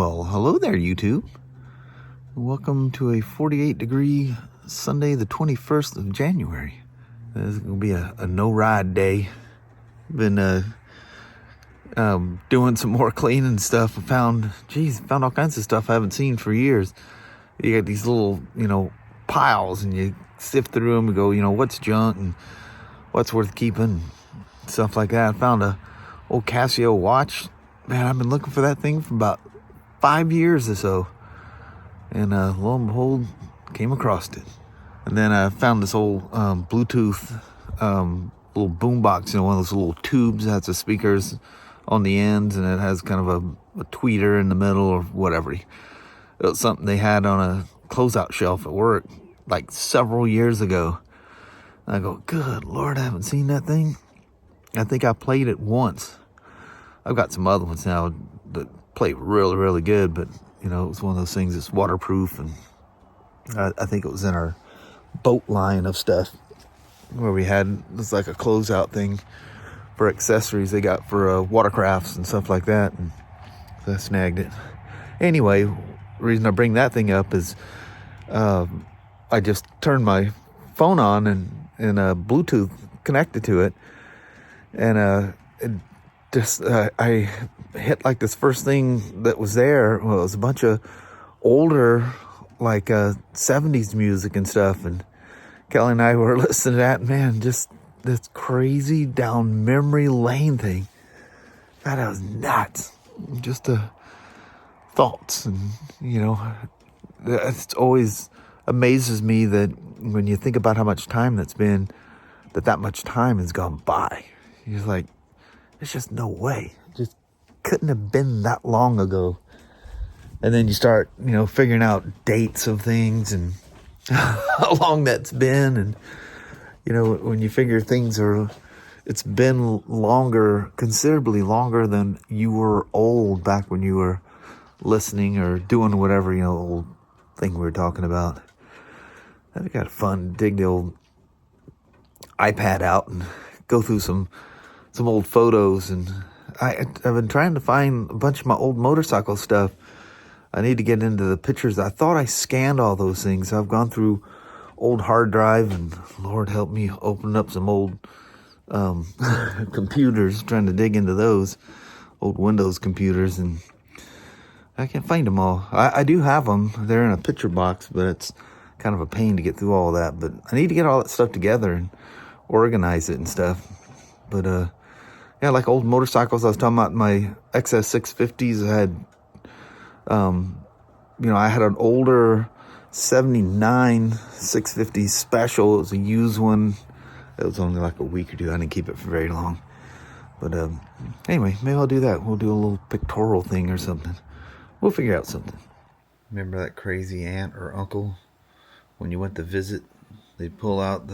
Well, hello there, YouTube. Welcome to a 48-degree Sunday, the 21st of January. This is going to be a no-ride day. Been doing some more cleaning stuff. I found all kinds of stuff I haven't seen for years. You got these little, piles, and you sift through them and go, what's junk and what's worth keeping, stuff like that. I found a old Casio watch. Man, I've been looking for that thing for about 5 years or so, and lo and behold, came across it. And then I found this old Bluetooth little boombox, one of those little tubes that has the speakers on the ends, and it has kind of a tweeter in the middle or whatever. It was something they had on a closeout shelf at work like several years ago. I go, good Lord, I haven't seen that thing. I think I played it once. I've got some other ones now that play really, really good, but it was one of those things that's waterproof, and I think it was in our boat line of stuff where we had, it's like a closeout thing for accessories they got for watercrafts and stuff like that, and so I snagged it. Anyway, the reason I bring that thing up is I just turned my phone on and Bluetooth connected to it, and I hit like this first thing that was there. Well, it was a bunch of older, like 70s music and stuff, and Kelly and I were listening to that, and man, just this crazy down memory lane thing. God, that was nuts. Just thoughts, and it always amazes me that when you think about how much time that's been, that much time has gone by. You're like, there's just no way. It just couldn't have been that long ago. And then you start, figuring out dates of things and how long that's been. And, when you figure it's been longer, considerably longer than you were old back when you were listening or doing whatever, old thing we were talking about. I've got fun to dig the old iPad out and go through some old photos, and I've been trying to find a bunch of my old motorcycle stuff. I need to get into the pictures. I thought I scanned all those things. I've gone through old hard drive, and Lord help me, open up some old computers, trying to dig into those old Windows computers, and I can't find them all. I do have them. They're in a picture box, but it's kind of a pain to get through all that. But I need to get all that stuff together and organize it and stuff. But yeah, like old motorcycles. I was talking about my XS 650s. I had, I had an older 79 650 special. It was a used one. It was only like a week or two. I didn't keep it for very long. But anyway, maybe I'll do that. We'll do a little pictorial thing or something. We'll figure out something. Remember that crazy aunt or uncle when you went to visit? They'd pull out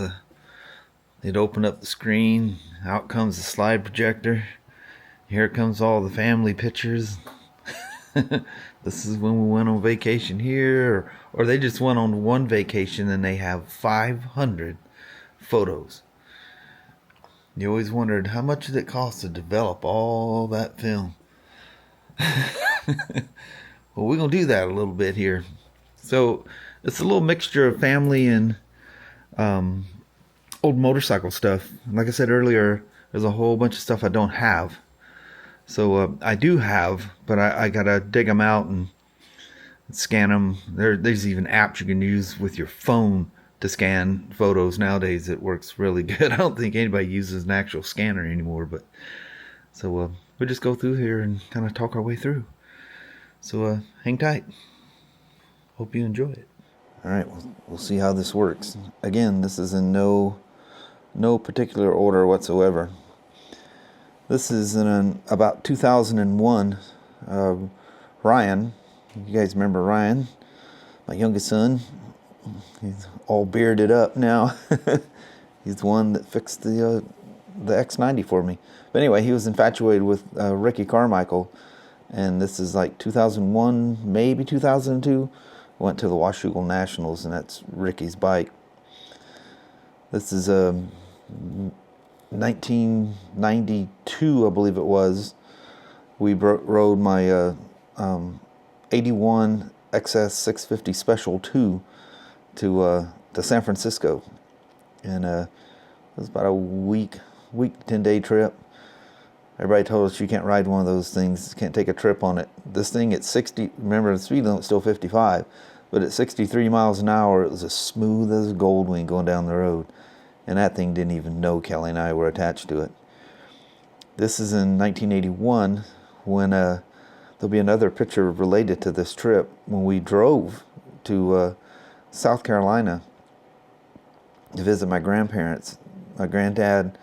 they'd open up the screen. Out comes the slide projector. Here comes all the family pictures. This is when we went on vacation here. Or they just went on one vacation and they have 500 photos. You always wondered, how much did it cost to develop all that film? Well, we're going to do that a little bit here. So it's a little mixture of family and old motorcycle stuff. Like I said earlier, there's a whole bunch of stuff I don't have. So I do have, but I gotta dig them out and scan them. There's even apps you can use with your phone to scan photos nowadays. It works really good. I don't think anybody uses an actual scanner anymore. But so we'll just go through here and kind of talk our way through. So hang tight. Hope you enjoy it. All right, we'll see how this works. Again, this is in no particular order whatsoever. This is in about 2001. Ryan, you guys remember Ryan, my youngest son? He's all bearded up now. He's the one that fixed the X90 for me. But anyway, he was infatuated with Ricky Carmichael, and this is like 2001, maybe 2002. Went to the Washougal Nationals, and that's Ricky's bike. This is 1992, I believe it was. We rode my 81 XS 650 Special 2 to San Francisco. And it was about a week 10-day trip. Everybody told us you can't ride one of those things, can't take a trip on it. This thing at 60, remember the speed limit's still 55, but at 63 miles an hour, it was as smooth as a gold wing going down the road. And that thing didn't even know Kelly and I were attached to it. This is in 1981 when there'll be another picture related to this trip when we drove to South Carolina to visit my grandparents. My granddad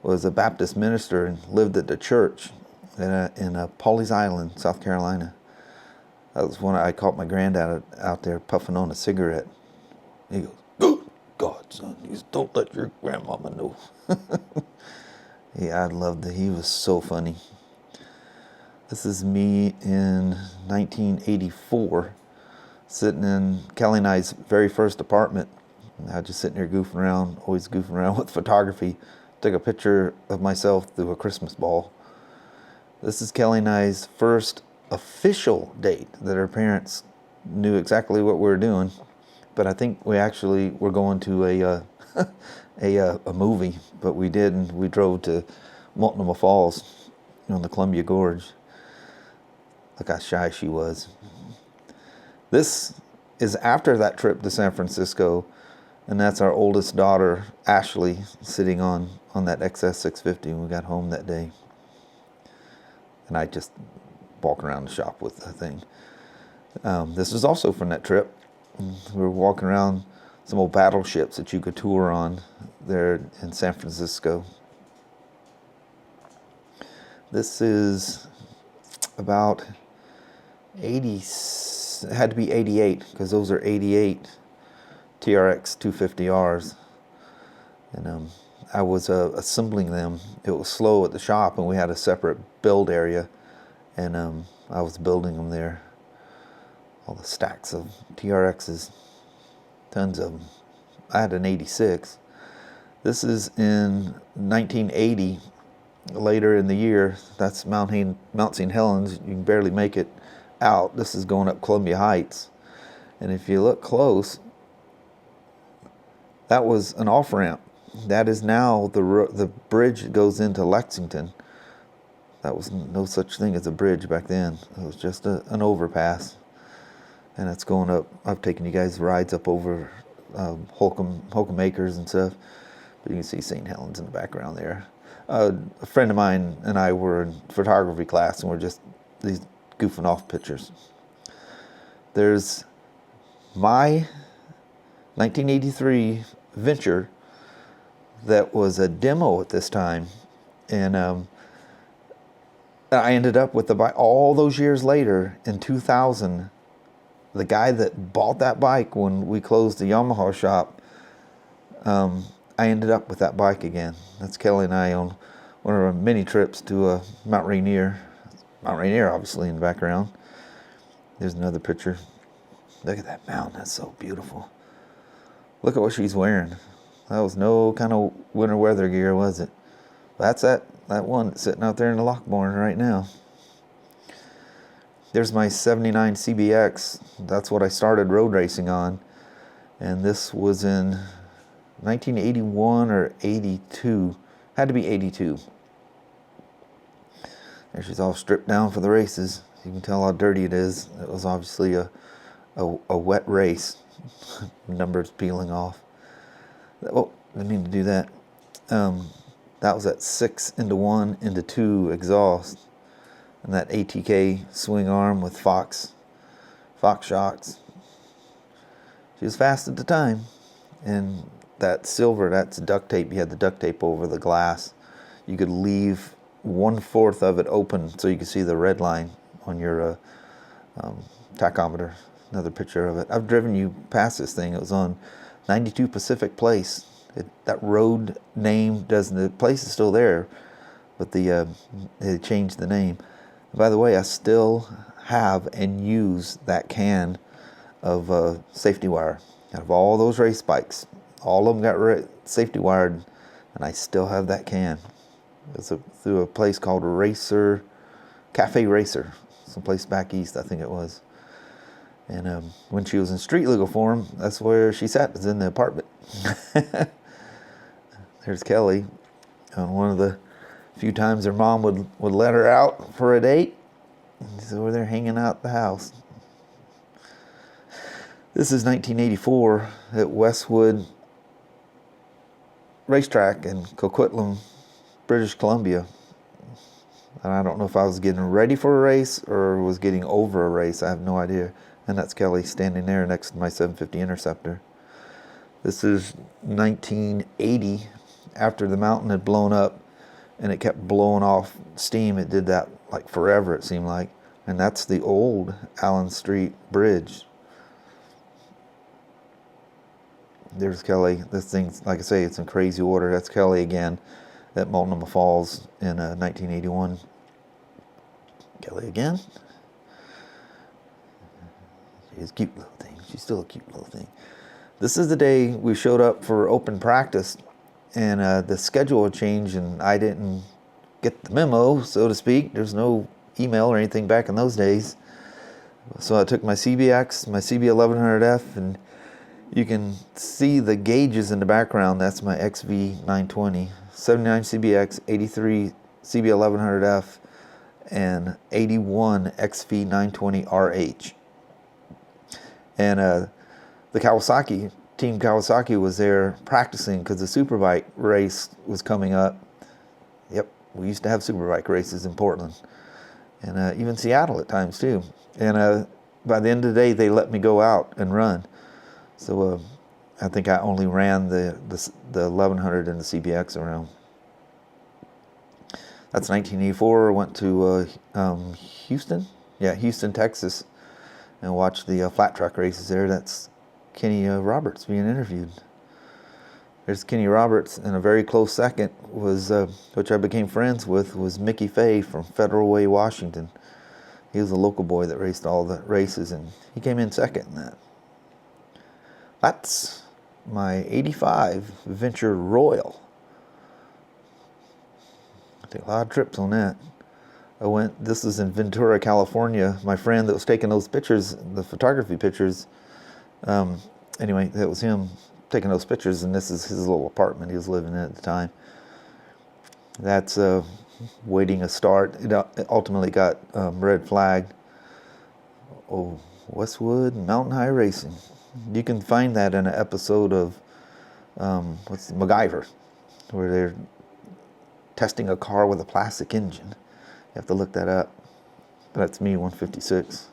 was a Baptist minister and lived at the church in Pawleys Island, South Carolina. That was when I caught my granddad out there puffing on a cigarette. He goes, "Oh, God, son, don't let your grandmama know." Yeah, I loved it. He was so funny. This is me in 1984, sitting in Kelly and I's very first apartment. I was just sitting here goofing around, always goofing around with photography. Took a picture of myself through a Christmas ball. This is Kelly and I's first official date that her parents knew exactly what we were doing. But I think we actually were going to a movie. But we didn't. We drove to Multnomah Falls on the Columbia Gorge. Look how shy she was. This is after that trip to San Francisco. And that's our oldest daughter, Ashley, sitting on that XS 650 when we got home that day. And I just walking around the shop with the thing. This is also from that trip. We were walking around some old battleships that you could tour on there in San Francisco. This is about 80, it had to be 88, because those are 88 TRX 250Rs, and I was assembling them. It was slow at the shop, and we had a separate build area, and I was building them there. All the stacks of TRXs, tons of them. I had an 86. This is in 1980, later in the year. That's Mount St. Helens. You can barely make it out. This is going up Columbia Heights, and if you look close, that was an off-ramp. That is now the bridge that goes into Lexington. That was no such thing as a bridge back then. It was just an overpass. And it's going up. I've taken you guys rides up over Holcomb Acres and stuff. But you can see St. Helens in the background there. A friend of mine and I were in photography class, and we're just these goofing off pictures. There's my 1983 Venture that was a demo at this time, and I ended up with the bike all those years later in 2000. The guy that bought that bike when we closed the Yamaha shop, I ended up with that bike again. That's Kelly and I on one of our many trips to Mount Rainier. Mount Rainier, obviously, in the background. There's another picture. Look at that mountain. That's so beautiful. Look at what she's wearing. That was no kind of winter weather gear, was it? That's that one that's sitting out there in the Lockbourne right now. There's my 79 CBX. That's what I started road racing on. And this was in 1981 or 82. Had to be 82. There she's all stripped down for the races. You can tell how dirty it is. It was obviously a wet race. Numbers peeling off. Oh, didn't mean to do that. That was that 6 into 1 into 2 exhaust. And that ATK swing arm with Fox shocks. She was fast at the time. And that silver, that's duct tape. You had the duct tape over the glass. You could leave 1/4 of it open so you could see the red line on your tachometer. Another picture of it. I've driven you past this thing. It was on 92 Pacific Place. That road name doesn't. The place is still there, but they changed the name. By the way, I still have and use that can of safety wire. Out of all those race bikes, all of them got safety wired, and I still have that can. It's through a place called Cafe Racer, someplace back east, I think it was. And when she was in street legal form, that's where she sat, was in the apartment. There's Kelly. One of the few times her mom would let her out for a date. She's over there hanging out the house. This is 1984 at Westwood Racetrack in Coquitlam, British Columbia. And I don't know if I was getting ready for a race or was getting over a race. I have no idea. And that's Kelly standing there next to my 750 Interceptor. This is 1980, after the mountain had blown up and it kept blowing off steam. It did that like forever, it seemed like. And that's the old Allen Street Bridge. There's Kelly. This thing's, like I say, it's in crazy order. That's Kelly again at Multnomah Falls in 1981. Kelly again. She's a cute little thing. She's still a cute little thing. This is the day we showed up for open practice, and the schedule had changed, and I didn't get the memo, so to speak. There's no email or anything back in those days. So I took my CBX, my CB1100F, and you can see the gauges in the background. That's my XV920, 79 CBX, 83 CB1100F, and 81 XV920RH. And the Kawasaki, Team Kawasaki was there practicing because the Superbike race was coming up. Yep, we used to have Superbike races in Portland. And even Seattle at times too. And by the end of the day, they let me go out and run. So I think I only ran the 1100 and the CBX around. That's 1984. I went to Houston. Yeah, Houston, Texas, and watched the flat track races there. That's Kenny Roberts being interviewed. There's Kenny Roberts, and a very close second was, which I became friends with, was Mickey Fay from Federal Way, Washington. He was a local boy that raced all the races, and he came in second in that. That's my 85 Venture Royal. I took a lot of trips on that. This is in Ventura, California. My friend that was taking those pictures, the photography pictures, anyway, that was him taking those pictures, and this is his little apartment he was living in at the time. That's waiting a start. It ultimately got red flagged. Oh, Westwood Mountain High Racing. You can find that in an episode of MacGyver, where they're testing a car with a plastic engine. You have to look that up. But that's me, 156.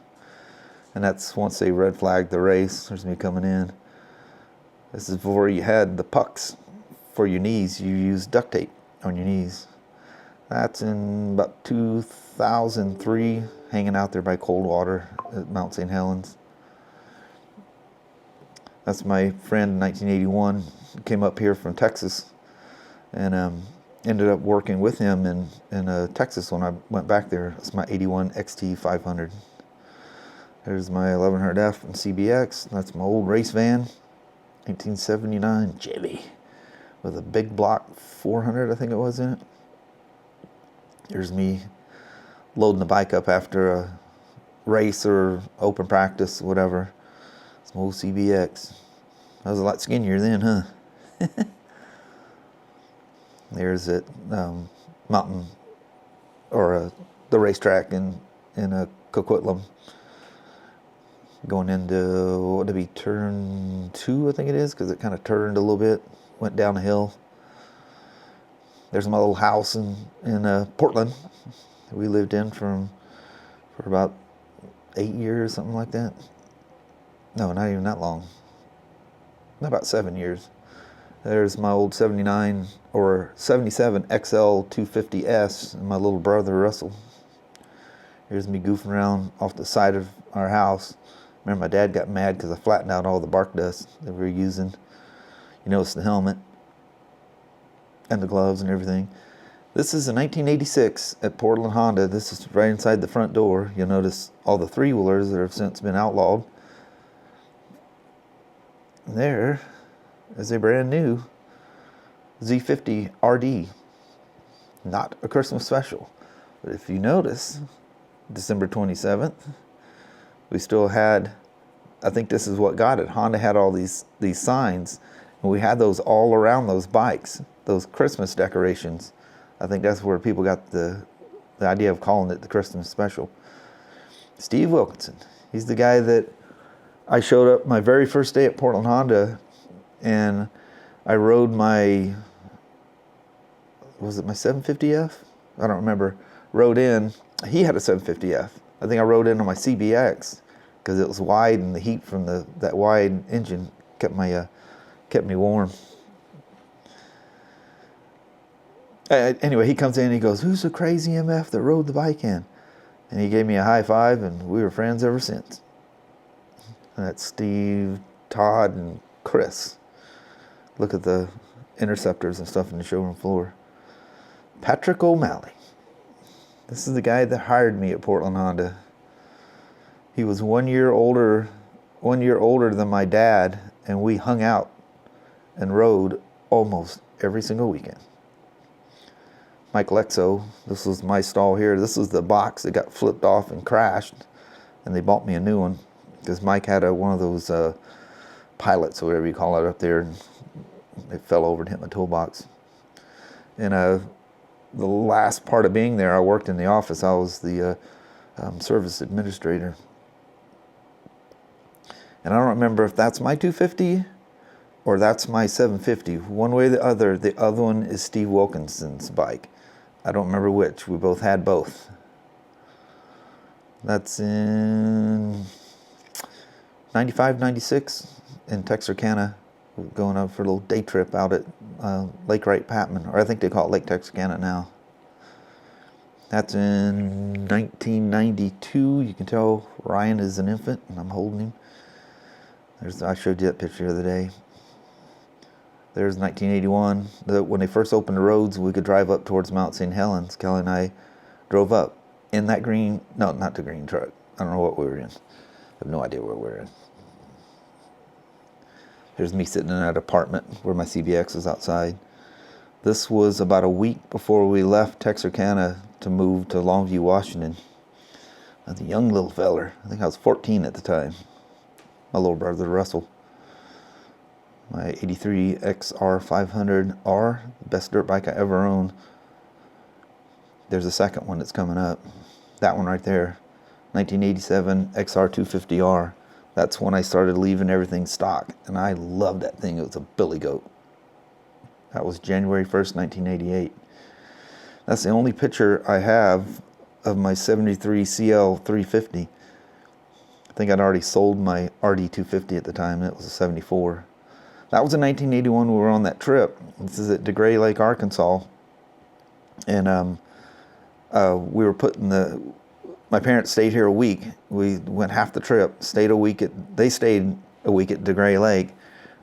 And that's once they red flagged the race. There's me coming in. This is before you had the pucks for your knees. You used duct tape on your knees. That's in about 2003, hanging out there by Coldwater at Mount St. Helens. That's my friend in 1981. Came up here from Texas, and ended up working with him in Texas when I went back there. That's my 81 XT 500. There's my 1100F and CBX. That's my old race van, 1979 Chevy, with a big block 400, I think it was, in it. There's me loading the bike up after a race or open practice, whatever. It's my old CBX. I was a lot skinnier then, huh? There's it, mountain, or the racetrack in Coquitlam. Going into, what would it be, turn 2, I think it is, because it kind of turned a little bit, went down a hill. There's my little house in Portland that we lived in for about 8 years, something like that. No, not even that long. About 7 years. There's my old 79 or 77 XL 250S and my little brother Russell. Here's me goofing around off the side of our house. Remember, my dad got mad because I flattened out all the bark dust that we were using. You notice the helmet and the gloves and everything. This is a 1986 at Portland Honda. This is right inside the front door. You'll notice all the three-wheelers that have since been outlawed. And there is a brand new Z50 RD. Not a Christmas special. But if you notice, December 27th, we still had I think this is what got it. Honda had all these signs, and we had those all around those bikes, those Christmas decorations. I think that's where people got the idea of calling it the Christmas special. Steve Wilkinson. He's the guy that I showed up my very first day at Portland Honda, and I rode my, was it my 750F? I don't remember. Rode in. He had a 750F. I think I rode in on my CBX because it was wide, and the heat from that wide engine kept me warm. Anyway, he comes in and he goes, "Who's the crazy MF that rode the bike in?" And he gave me a high five, and we were friends ever since. And that's Steve, Todd, and Chris. Look at the interceptors and stuff in the showroom floor. Patrick O'Malley. This is the guy that hired me at Portland Honda. He was 1 year older than my dad, and we hung out and rode almost every single weekend. Mike Lexo, this was my stall here. This was the box that got flipped off and crashed, and they bought me a new one because Mike had one of those pilots, or whatever you call it, up there, and it fell over and hit my toolbox. And the last part of being there, I worked in the office. I was the service administrator. And I don't remember if that's my 250 or that's my 750. One way or the other one is Steve Wilkinson's bike. I don't remember which. We both had both. That's in 95, 96 in Texarkana. Going up for a little day trip out at Lake Wright Patman, or I think they call it Lake Texarkana now. That's in 1992. You can tell Ryan is an infant, and I'm holding him. I showed you that picture the other day. There's 1981. When they first opened the roads, we could drive up towards Mount St. Helens. Kelly and I drove up in that green, no, not the green truck. I don't know what we were in. I have no idea what we were in. Here's me sitting in that apartment where my CBX was outside. This was about a week before we left Texarkana to move to Longview, Washington. I was a young little feller. I think I was 14 at the time. My little brother, Russell. My 83 XR 500R, the best dirt bike I ever owned. There's a second one that's coming up. That one right there, 1987 XR 250R. That's when I started leaving everything stock, and I loved that thing. It was a billy goat. That was January 1st, 1988. That's the only picture I have of my 73 CL 350. I think I'd already sold my RD 250 at the time. It was a 74. That was in 1981. We were on that trip. This is at DeGray Lake, Arkansas. And we were my parents stayed here a week. We went half the trip, they stayed a week at DeGray Lake.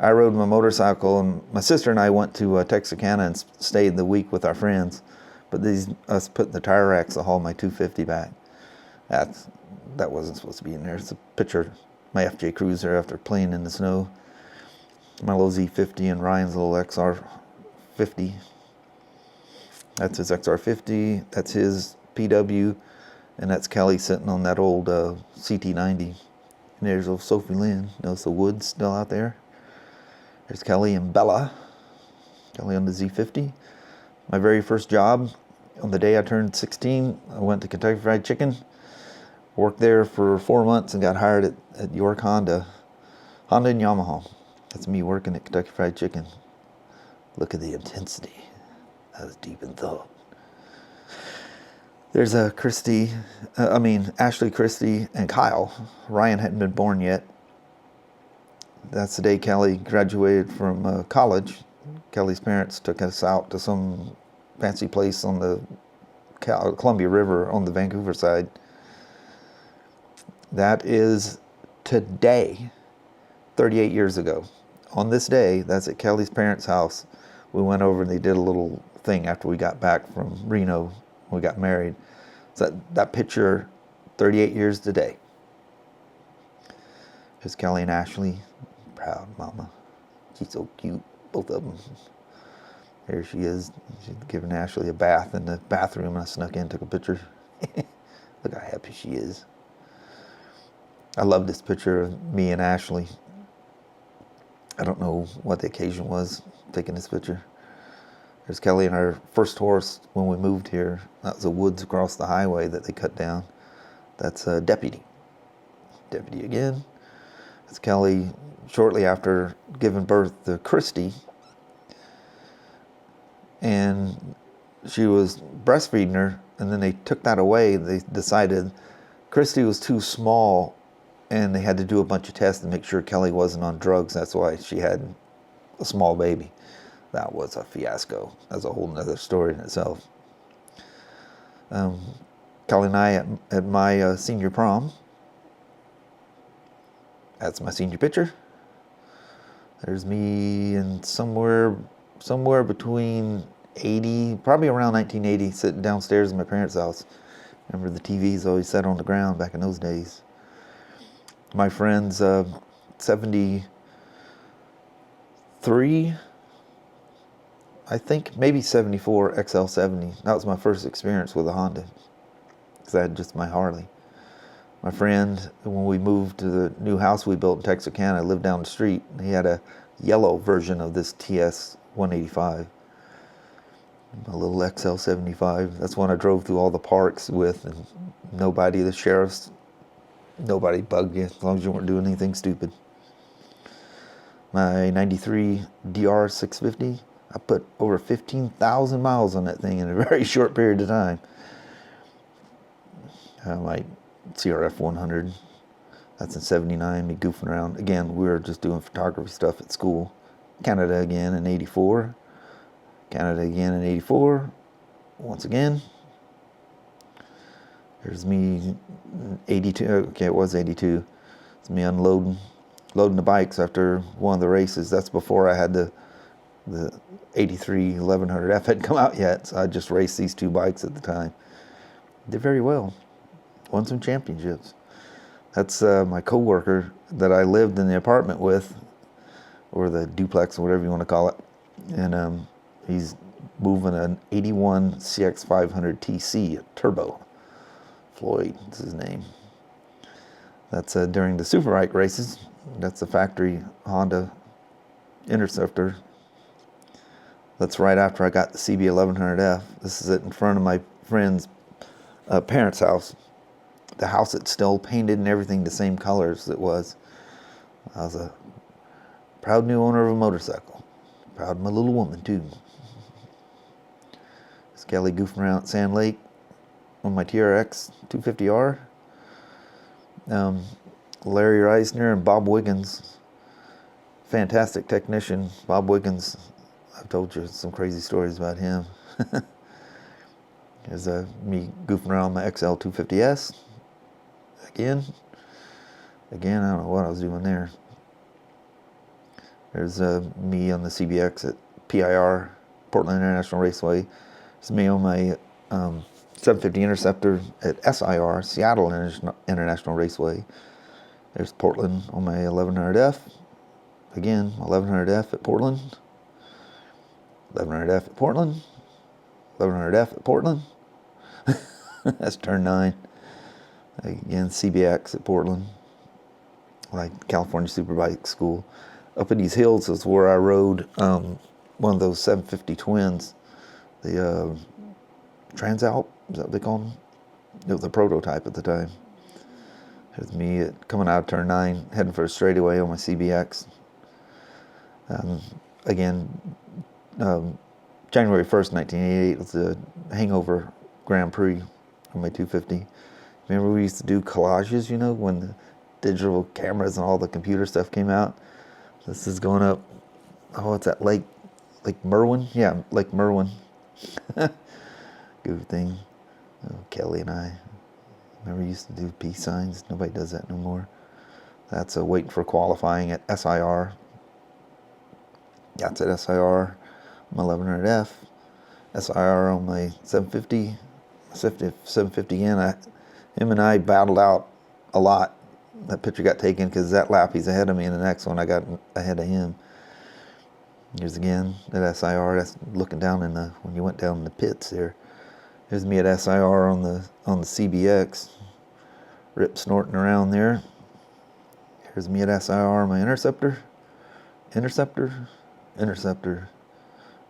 I rode my motorcycle, and my sister and I went to Texarkana and stayed the week with our friends. But us putting the tire racks to haul my 250 back. That wasn't supposed to be in there. It's a picture of my FJ Cruiser after playing in the snow. My little Z50 and Ryan's little XR50. That's his XR50. That's his PW. And that's Kelly sitting on that old CT90. And there's old Sophie Lynn. Notice the wood's still out there. There's Kelly and Bella. Kelly on the Z50. My very first job, on the day I turned 16, I went to Kentucky Fried Chicken. Worked there for 4 months and got hired at York Honda. Honda and Yamaha. That's me working at Kentucky Fried Chicken. Look at the intensity. That was deep in thought. There's Ashley Christie, and Kyle. Ryan hadn't been born yet. That's the day Kelly graduated from college. Kelly's parents took us out to some fancy place on the Columbia River on the Vancouver side. That is today, 38 years ago. On this day, that's at Kelly's parents' house. We went over and they did a little thing after we got back from Reno. We got married. So that picture, 38 years today. Here's Kelly and Ashley. Proud mama. She's so cute, both of them. There she is. She's giving Ashley a bath in the bathroom. I snuck in, took a picture. Look how happy she is. I love this picture of me and Ashley. I don't know what the occasion was taking this picture. There's Kelly and our first horse when we moved here. That was the woods across the highway that they cut down. That's Deputy. Deputy again. That's Kelly shortly after giving birth to Christy. And she was breastfeeding her, and then they took that away. They decided Christy was too small, and they had to do a bunch of tests to make sure Kelly wasn't on drugs. That's why she had a small baby. That was a fiasco. That's a whole nother story in itself. Kelly and I at my senior prom. That's my senior picture. There's me and somewhere between 80, probably around 1980, sitting downstairs in my parents' house. Remember the TVs always sat on the ground back in those days. My friend's 73, I think, maybe 74 XL70. That was my first experience with a Honda, because I had just my Harley. My friend, when we moved to the new house we built in Texarkana, lived down the street. He had a yellow version of this TS 185. A little XL75. That's one I drove through all the parks with, and nobody, the sheriffs, nobody bugged you as long as you weren't doing anything stupid. My 93 DR 650, I put over 15,000 miles on that thing in a very short period of time. My CRF 100, that's in 79, me goofing around. Again, we were just doing photography stuff at school. Canada again in 84. Canada again in 84. Once again. There's me 82. Okay, it was 82. It's me loading the bikes after one of the races. That's before I had the 83 1100F had come out yet. So I just raced these two bikes at the time. Did very well. Won some championships. That's my coworker that I lived in the apartment with, or the duplex, or whatever you want to call it. And he's moving an 81 CX500 TC turbo. Floyd is his name. That's during the super bike races. That's a factory Honda Interceptor. That's right after I got the CB 1100F. This is it in front of my friend's parents' house. The house that's still painted and everything the same colors it was. I was a proud new owner of a motorcycle. Proud of my little woman, too. Kelly goofing around at Sand Lake on my TRX 250R. Larry Reisner and Bob Wiggins. Fantastic technician. Bob Wiggins, I've told you some crazy stories about him. There's me goofing around my XL 250S. Again, I don't know what I was doing there. There's me on the CBX at PIR, Portland International Raceway. There's me on my 750 Interceptor at SIR, Seattle International Raceway. There's Portland on my 1100F. Again, 1100F at Portland. 1100F at Portland. 1100F at Portland. That's turn 9. Again, CBX at Portland. Like California Superbike School. Up in these hills is where I rode one of those 750 twins. The Transalp, is that what they call them? It was a prototype at the time. It was me coming out of turn 9, heading for a straightaway on my CBX. Again, January 1st, 1988 was the Hangover Grand Prix on my 250. Remember we used to do collages, you know, when the digital cameras and all the computer stuff came out? This is going up, it's at Lake Merwin? Yeah, Lake Merwin. Good thing. Kelly and I. Remember we used to do peace signs? Nobody does that no more. That's waiting for qualifying at SIR. That's at SIR. My 1100F. SIR on my 750. 750 again. Him and I battled out a lot. That picture got taken because that lap he's ahead of me, and the next one I got ahead of him. Here's again at SIR. That's looking down in the when you went down in the pits there. Here's me at SIR on the CBX, rip snorting around there. Here's me at SIR, my Interceptor.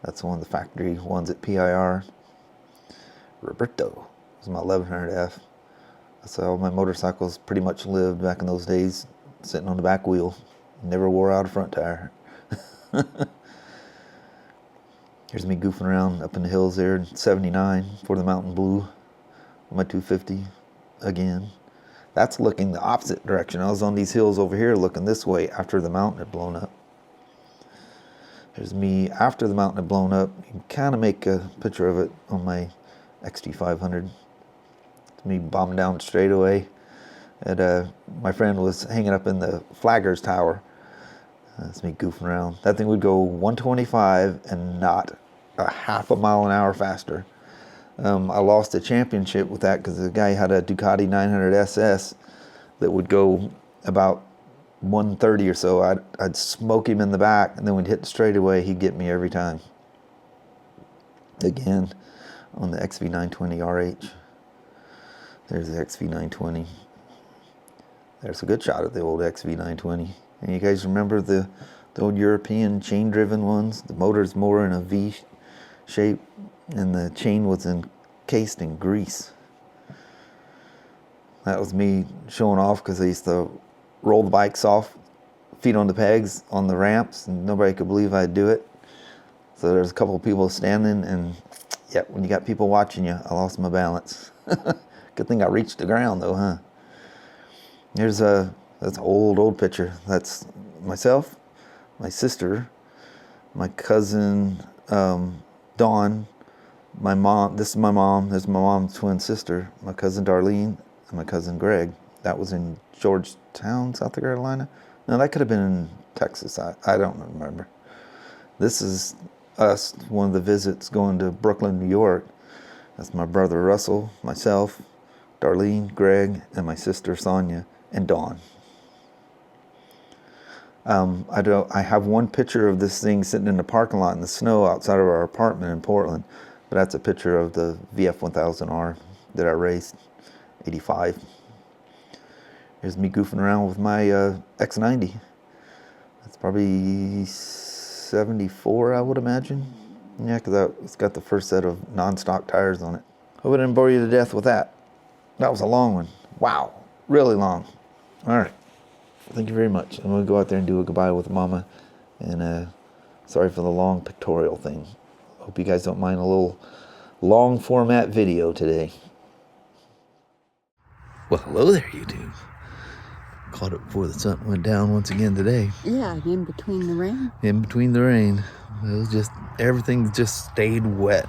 That's one of the factory ones at PIR. Roberto. This is my 1100F. That's how my motorcycles pretty much lived back in those days, sitting on the back wheel. Never wore out a front tire. Here's me goofing around up in the hills there in 79 for the Mountain Blue. My 250 again. That's looking the opposite direction. I was on these hills over here looking this way after the mountain had blown up. Here's me after the mountain had blown up. You can kind of make a picture of it on my XT500. It's me bombing down the straightaway. And my friend was hanging up in the Flaggers Tower. That's me goofing around. That thing would go 125 and not a half a mile an hour faster. I lost a championship with that because the guy had a Ducati 900 SS that would go about 130 or so. I'd smoke him in the back, and then we'd hit the straightaway. He'd get me every time. Again, on the XV920 RH. There's the XV920. There's a good shot at the old XV920. And you guys remember the old European chain-driven ones? The motor's more in a V shape, and the chain was encased in grease. That was me showing off because I used to roll the bikes off, feet on the pegs on the ramps, and nobody could believe I'd do it. So there's a couple of people standing, and yeah, when you got people watching you, I lost my balance. Good thing I reached the ground though, huh? That's an old picture. That's myself, my sister, my cousin Dawn, my mom. This is my mom. This is my mom's twin sister. My cousin Darlene and my cousin Greg. That was in Georgetown, South Carolina. No, that could have been in Texas. I don't remember. This is us, one of the visits going to Brooklyn, New York. That's my brother Russell, myself, Darlene, Greg, and my sister Sonia and Dawn. I have one picture of this thing sitting in the parking lot in the snow outside of our apartment in Portland, but that's a picture of the VF1000R that I raced, 85. Here's me goofing around with my X90. That's probably 74, I would imagine. Yeah, because it's got the first set of non-stock tires on it. Hope I didn't bore you to death with that. That was a long one. Wow, really long. All right. Thank you very much. I'm going to go out there and do a goodbye with Mama. And sorry for the long pictorial thing. Hope you guys don't mind a little long format video today. Well, hello there, YouTube. Caught it before the sun went down once again today. Yeah, in between the rain. In between the rain. It was just, everything just stayed wet.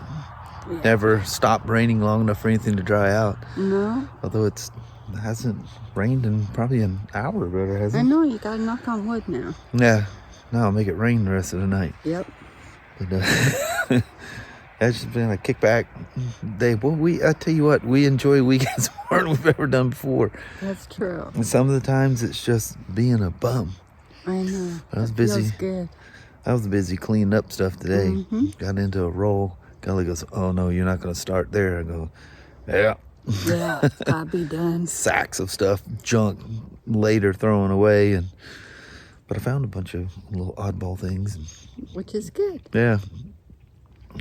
Yeah. Never stopped raining long enough for anything to dry out. No. Although it hasn't rained in probably an hour, brother, has it? I know, you gotta knock on wood now. Yeah. Now I'll make it rain the rest of the night. Yep. But it's just been a kickback day. Well, I tell you what, we enjoy weekends more than we've ever done before. That's true. And some of the times it's just being a bum. I know. I was busy. Feels good. I was busy cleaning up stuff today. Mm-hmm. Got into a roll. Kelly goes, "Oh no, you're not going to start there." I go, "Yeah." Yeah, it's gotta be done. Sacks of stuff, junk, later thrown away, but I found a bunch of little oddball things, which is good. Yeah.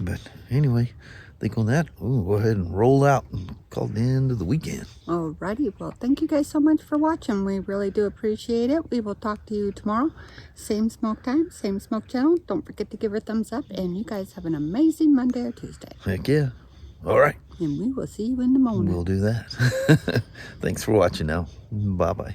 But anyway, I think on that, we'll go ahead and roll out and call it the end of the weekend. Alrighty, well, thank you guys so much for watching. We really do appreciate it. We will talk to you tomorrow. Same smoke time, same smoke channel. Don't forget to give her a thumbs up, and you guys have an amazing Monday or Tuesday. Heck yeah. All right. And we will see you in the morning. We'll do that. Thanks for watching now. Bye-bye.